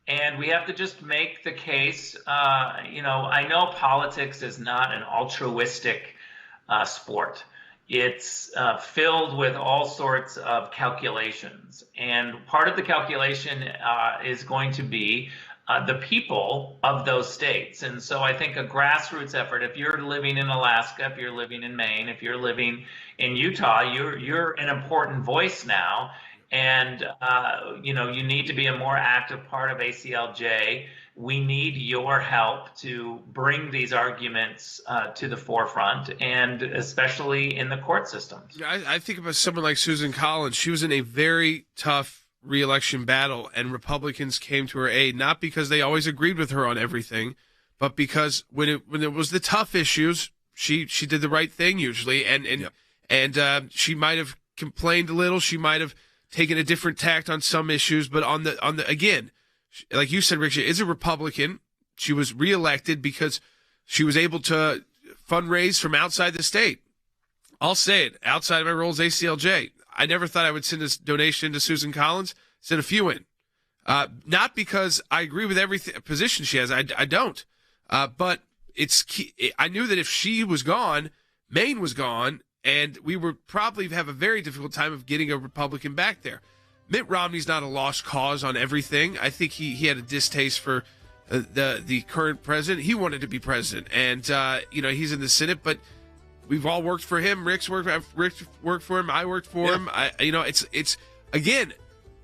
and we have to just make the case. I know politics is not an altruistic sport. It's filled with all sorts of calculations, and part of the calculation is going to be the people of those states. And so I think a grassroots effort, if you're living in Alaska, if you're living in Maine, if you're living in Utah, you're an important voice now. And, you need to be a more active part of ACLJ. We need your help to bring these arguments to the forefront, and especially in the court systems. I think about someone like Susan Collins. She was in a very tough re-election battle, and Republicans came to her aid, not because they always agreed with her on everything, but because when it was the tough issues, she did the right thing usually, and she might have complained a little, she might have taken a different tact on some issues, but on the again, like you said, Rick, she is a Republican. She was reelected because she was able to fundraise from outside the state. I'll say it, outside of my role as ACLJ. I never thought I would send this donation to Susan Collins. Send a few in. Not because I agree with every position she has. I don't. But it's key. I knew that if she was gone, Maine was gone, and we would probably have a very difficult time of getting a Republican back there. Mitt Romney's not a lost cause on everything. I think he had a distaste for the current president. He wanted to be president, and he's in the Senate, but we've all worked for him. Rick worked for him. I worked for him. It's again,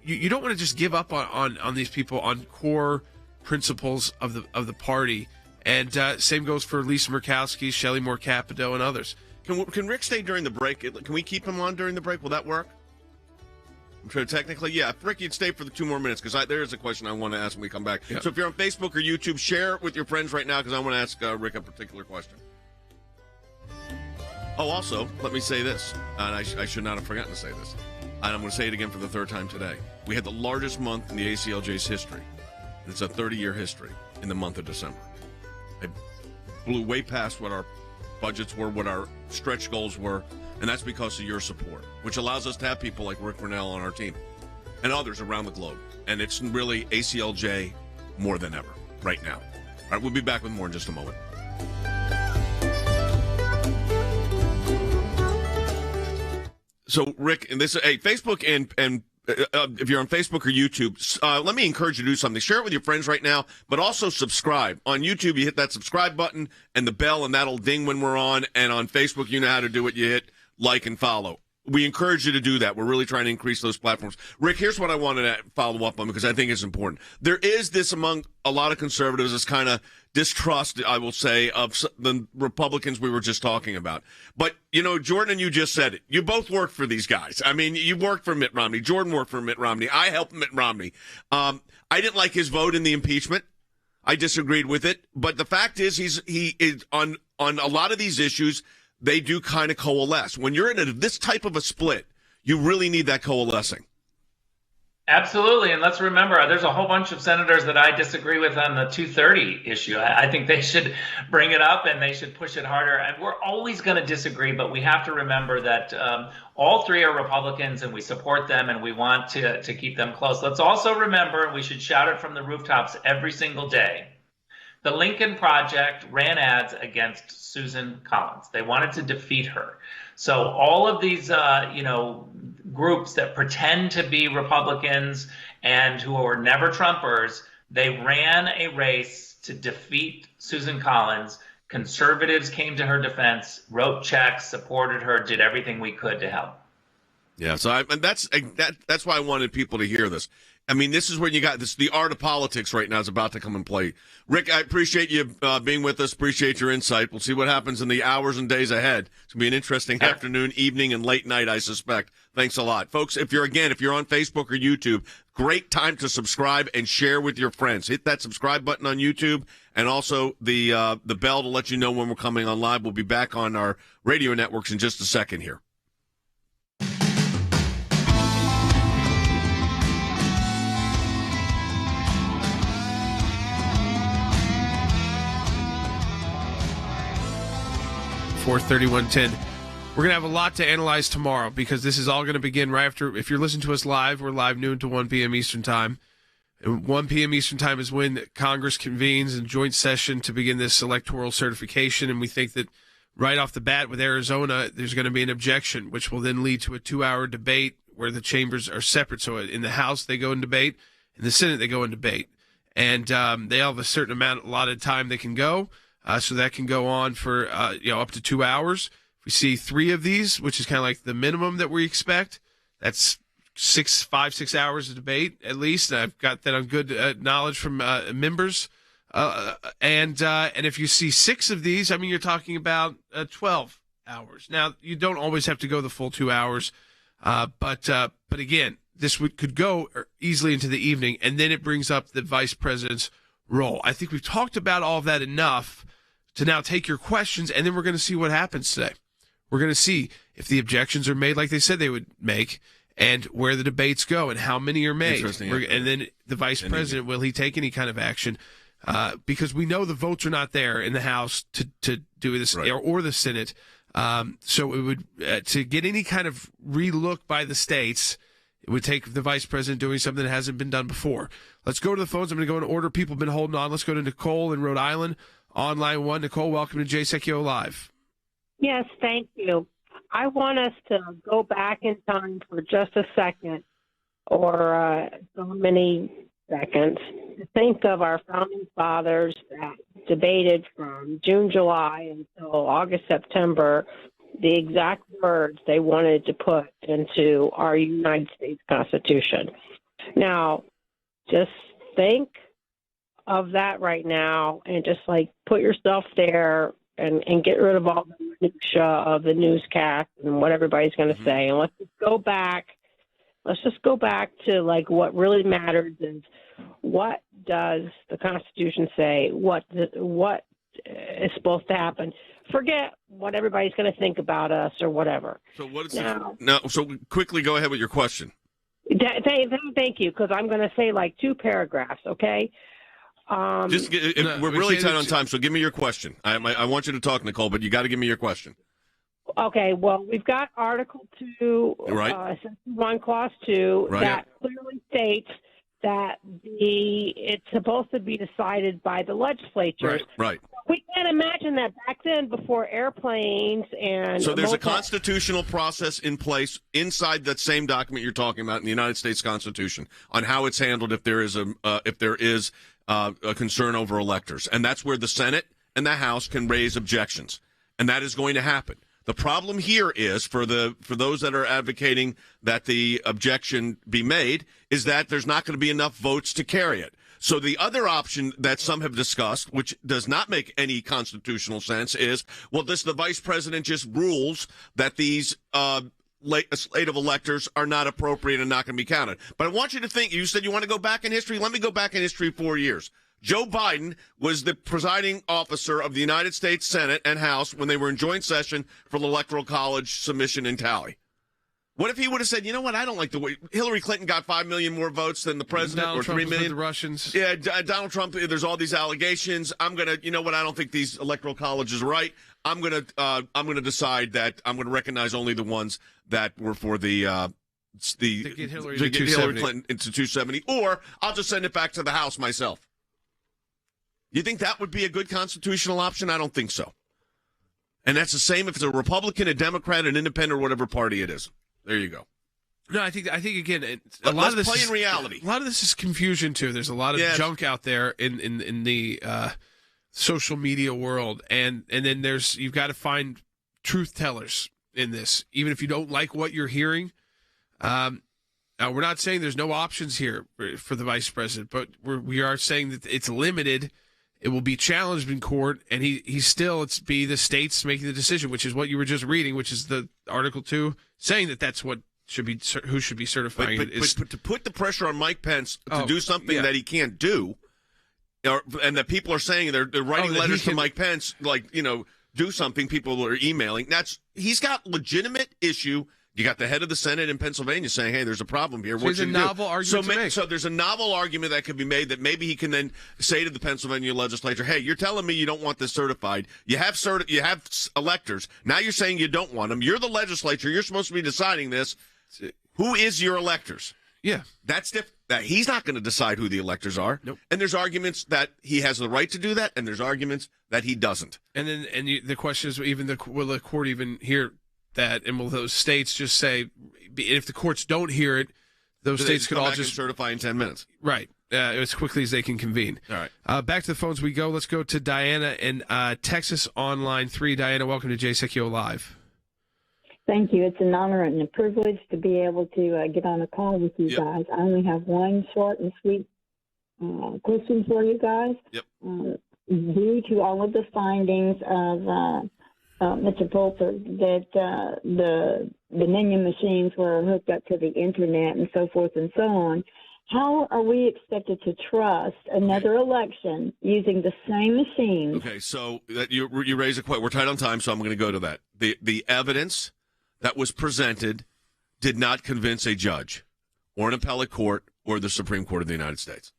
you don't want to just give up on these people on core principles of the party. And same goes for Lisa Murkowski, Shelley Moore Capito, and others. Can Rick stay during the break? Can we keep him on during the break? Will that work? I'm sure technically, yeah. If Rick, you'd stay for the 2 more minutes, because there is a question I want to ask when we come back. Yep. So if you're on Facebook or YouTube, share it with your friends right now, because I want to ask Rick a particular question. Oh, also, let me say this, and I should not have forgotten to say this, and I'm going to say it again for the 3rd time today. We had the largest month in the ACLJ's history. It's a 30-year history in the month of December. It blew way past what our budgets were, what our stretch goals were, and that's because of your support, which allows us to have people like Rick Grenell on our team and others around the globe. And it's really ACLJ more than ever right now. All right, we'll be back with more in just a moment. So, Rick, and this, Facebook and if you're on Facebook or YouTube, let me encourage you to do something. Share it with your friends right now, but also subscribe. On YouTube, you hit that subscribe button and the bell, and that'll ding when we're on. And on Facebook, you know how to do it. You hit like and follow. We encourage you to do that. We're really trying to increase those platforms. Rick, here's what I wanted to follow up on, because I think it's important. There is this among a lot of conservatives, this kind of distrust, I will say, of the Republicans we were just talking about. But, Jordan, and you just said it. You both worked for these guys. I mean, you worked for Mitt Romney. Jordan worked for Mitt Romney. I helped Mitt Romney. I didn't like his vote in the impeachment. I disagreed with it. But the fact is, he is on a lot of these issues, they do kind of coalesce. When you're in this type of a split, you really need that coalescing. Absolutely. And let's remember, there's a whole bunch of senators that I disagree with on the 230 issue. I think they should bring it up and they should push it harder. And we're always going to disagree, but we have to remember that all 3 are Republicans and we support them and we want to keep them close. Let's also remember, and we should shout it from the rooftops every single day, the Lincoln Project ran ads against Susan Collins. They wanted to defeat her. So all of these, groups that pretend to be Republicans and who are never Trumpers, they ran a race to defeat Susan Collins. Conservatives came to her defense, wrote checks, supported her, did everything we could to help. Yeah, so that's why I wanted people to hear this. I mean, this is where you got this. The art of politics right now is about to come and play. Rick, I appreciate you being with us. Appreciate your insight. We'll see what happens in the hours and days ahead. It's going to be an interesting afternoon, evening, and late night, I suspect. Thanks a lot. Folks, if you're on Facebook or YouTube, great time to subscribe and share with your friends. Hit that subscribe button on YouTube and also the bell to let you know when we're coming on live. We'll be back on our radio networks in just a second here. .431.10. We're going to have a lot to analyze tomorrow because this is all going to begin right after. If you're listening to us live, we're live noon to 1 p.m. Eastern Time. And 1 p.m. Eastern Time is when Congress convenes in joint session to begin this electoral certification. And we think that right off the bat with Arizona, there's going to be an objection, which will then lead to a 2-hour debate where the chambers are separate. So in the House, they go in debate. In the Senate, they go in debate. And they all have a certain amount, allotted time they can go. So that can go on for up to 2 hours. If we see 3 of these, which is kind of like the minimum that we expect, that's 6 hours of debate at least. I've got that on good knowledge from members. And if you see 6 of these, I mean, you're talking about 12 hours. Now, you don't always have to go the full 2 hours, but again, this could go easily into the evening, and then it brings up the vice president's role. I think we've talked about all of that enough to now take your questions, and then we're going to see what happens today. We're going to see if the objections are made like they said they would make, and where the debates go, and how many are made. And then the vice president, will he take any kind of action? Because we know the votes are not there in the House to do this, right, or the Senate. So it would to get any kind of relook by the states, it would take the vice president doing something that hasn't been done before. Let's go to the phones. I'm going to go in order. People have been holding on. Let's go to Nicole in Rhode Island on line 1. Nicole, welcome to Jay Secchio Live. Yes, thank you. I want us to go back in time for just a second, or so many seconds, to think of our founding fathers that debated from June, July until August, September, the exact words they wanted to put into our United States Constitution. Now, just think of that right now and just put yourself there and get rid of all the minutia of the newscast and what everybody's going to say. And let's just go back to what really matters is, what does the Constitution say? What is supposed to happen? Forget what everybody's going to think about us or whatever. So what is so quickly go ahead with your question. Thank you, because I'm going to say 2 paragraphs, okay? We're really tight on time, so give me your question. I want you to talk, Nicole, but you got to give me your question. Okay, well, we've got Article 2, right. Section 1, Clause 2, right, that clearly states that it's supposed to be decided by the legislature. Right. We can't imagine that back then, before airplanes and... So there's a constitutional process in place inside that same document you're talking about in the United States Constitution on how it's handled if there is a concern over electors. And that's where the Senate and the House can raise objections. And that is going to happen. The problem here is, for those that are advocating that the objection be made, is that there's not going to be enough votes to carry it. So the other option that some have discussed, which does not make any constitutional sense, is, the vice president just rules that these slate of electors are not appropriate and not going to be counted. But I want you to think, you said you want to go back in history. Let me go back in history 4 years. Joe Biden was the presiding officer of the United States Senate and House when they were in joint session for the Electoral College submission and tally. What if he would have said, you know what, I don't like the way Hillary Clinton got 5 million more votes than the president, Donald or Trump 3 million? The Russians. Yeah, Donald Trump, there's all these allegations. I'm going to, you know what, I don't think these Electoral College is right. I'm going to decide that I'm going to recognize only the ones that were for the to get Hillary Clinton into 270, or I'll just send it back to the House myself. You think that would be a good constitutional option? I don't think so. And that's the same if it's a Republican, a Democrat, an independent, or whatever party it is. There you go. No, I think again, let's play in reality. A lot of this is confusion too. There's a lot of junk out there in the social media world, and then you've got to find truth tellers in this. Even if you don't like what you're hearing, Now, we're not saying there's no options here for the vice president, but we are saying that it's limited. It will be challenged in court, and it's be the states making the decision, which is what you were just reading, which is the Article 2 saying that that's what who should be certifying it. But to put the pressure on Mike Pence to do something that he can't do, and that people are saying they're writing letters to Mike Pence, do something. People are emailing. He's got legitimate issue. You got the head of the Senate in Pennsylvania saying, "Hey, there's a problem here." There's a novel argument to make. So there's a novel argument that could be made that maybe he can then say to the Pennsylvania legislature, "Hey, you're telling me you don't want this certified. You have electors. Now you're saying you don't want them. You're the legislature. You're supposed to be deciding this. Who is your electors?" Yeah, that's different. That he's not going to decide who the electors are. Nope. And there's arguments that he has the right to do that, and there's arguments that he doesn't. And then the question is, will the court even hear that, and will those states just say, if the courts don't hear it, those states could all just certify in 10 minutes, right? As quickly as they can convene. All right. Back to the phones we go. Let's go to Diana in Texas on line 3. Diana, welcome to Jay Sekulow Live. Thank you. It's an honor and a privilege to be able to get on a call with you guys. I only have one short and sweet question for you guys. Yep. Due to all of the findings of Mr. Pulford that the Dominion machines were hooked up to the internet and so forth and so on, how are we expected to trust another election using the same machines? Okay, so you raise a question. We're tight on time, so I'm going to go to that. The evidence that was presented did not convince a judge or an appellate court or the Supreme Court of the United States.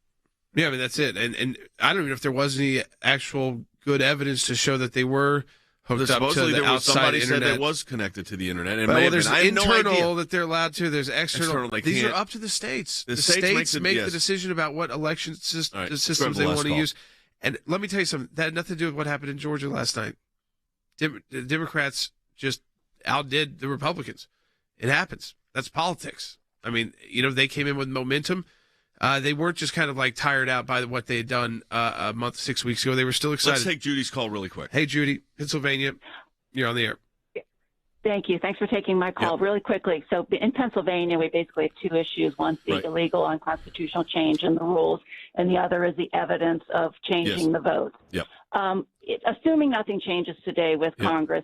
Yeah, I mean, that's it. And I don't even know if there was any actual good evidence to show that they were hooked up to the outside somebody internet. said it was connected to the internet. There's internal that they're allowed to. There's external. These are up to the states. The states make the decision about what election systems they want to use. And let me tell you something. That had nothing to do with what happened in Georgia last night. The Democrats just outdid the Republicans. It happens. That's politics. I mean, they came in with momentum. They weren't just kind of like tired out by what they had done a month, 6 weeks ago. They were still excited. Let's take Judy's call really quick. Hey, Judy, Pennsylvania, you're on the air. Thank you. Thanks for taking my call. Really quickly. So in Pennsylvania, we basically have two issues. One's the illegal unconstitutional change in the rules, and the other is the evidence of changing the vote. Yep. Assuming nothing changes today with Congress,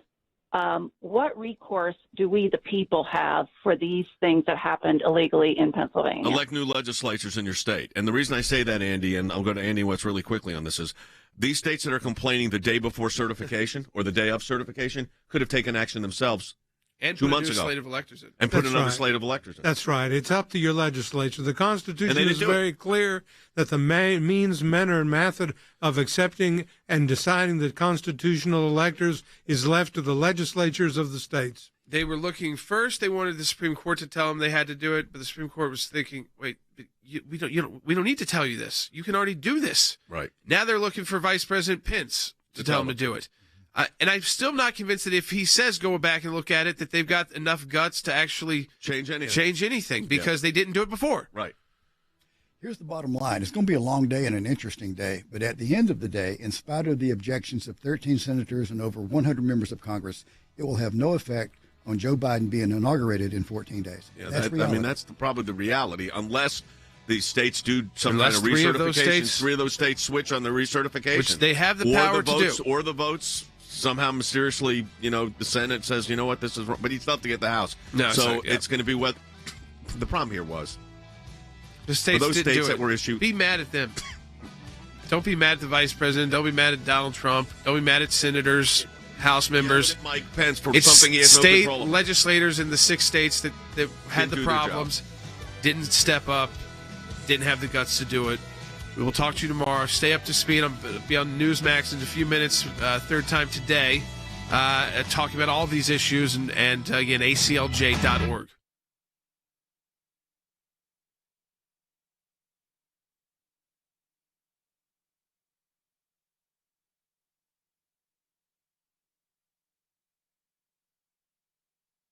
what recourse do we, the people, have for these things that happened illegally in Pennsylvania? Elect new legislatures in your state. And the reason I say that, Andy, and I'll go to Andy West really quickly on this, is these states that are complaining the day before certification or the day of certification could have taken action themselves and 2 months ago. Slate of electors in. And put another slate of electors in. That's right. It's up to your legislature. The Constitution is very clear that the means, manner, and method of accepting and deciding the constitutional electors is left to the legislatures of the states. They were looking first. They wanted the Supreme Court to tell them they had to do it, but the Supreme Court was thinking, "Wait, we don't need to tell you this. You can already do this." Right. Now they're looking for Vice President Pence to tell them to do it. And I'm still not convinced that if he says go back and look at it, that they've got enough guts to actually change anything because they didn't do it before. Right. Here's the bottom line. It's going to be a long day and an interesting day. But at the end of the day, in spite of the objections of 13 senators and over 100 members of Congress, it will have no effect on Joe Biden being inaugurated in 14 days. Yeah, that's probably the reality, unless the states do some kind of recertification. 3 of those states switch on the recertification. Which they have the power to do. Or the votes somehow mysteriously, the Senate says, you know what, this is wrong. But he's tough to get the House. No, so it's going to be what the problem here was. The states for those didn't states do that were issued. Be mad at them. Don't be mad at the vice president. Don't be mad at Donald Trump. Don't be mad at senators, House members. Mike Pence for it's something he has no state control of. legislators in the 6 states that had the problems, didn't step up, didn't have the guts to do it. We will talk to you tomorrow. Stay up to speed. I'll be on Newsmax in a few minutes, third time today, talking about all these issues, and again, aclj.org.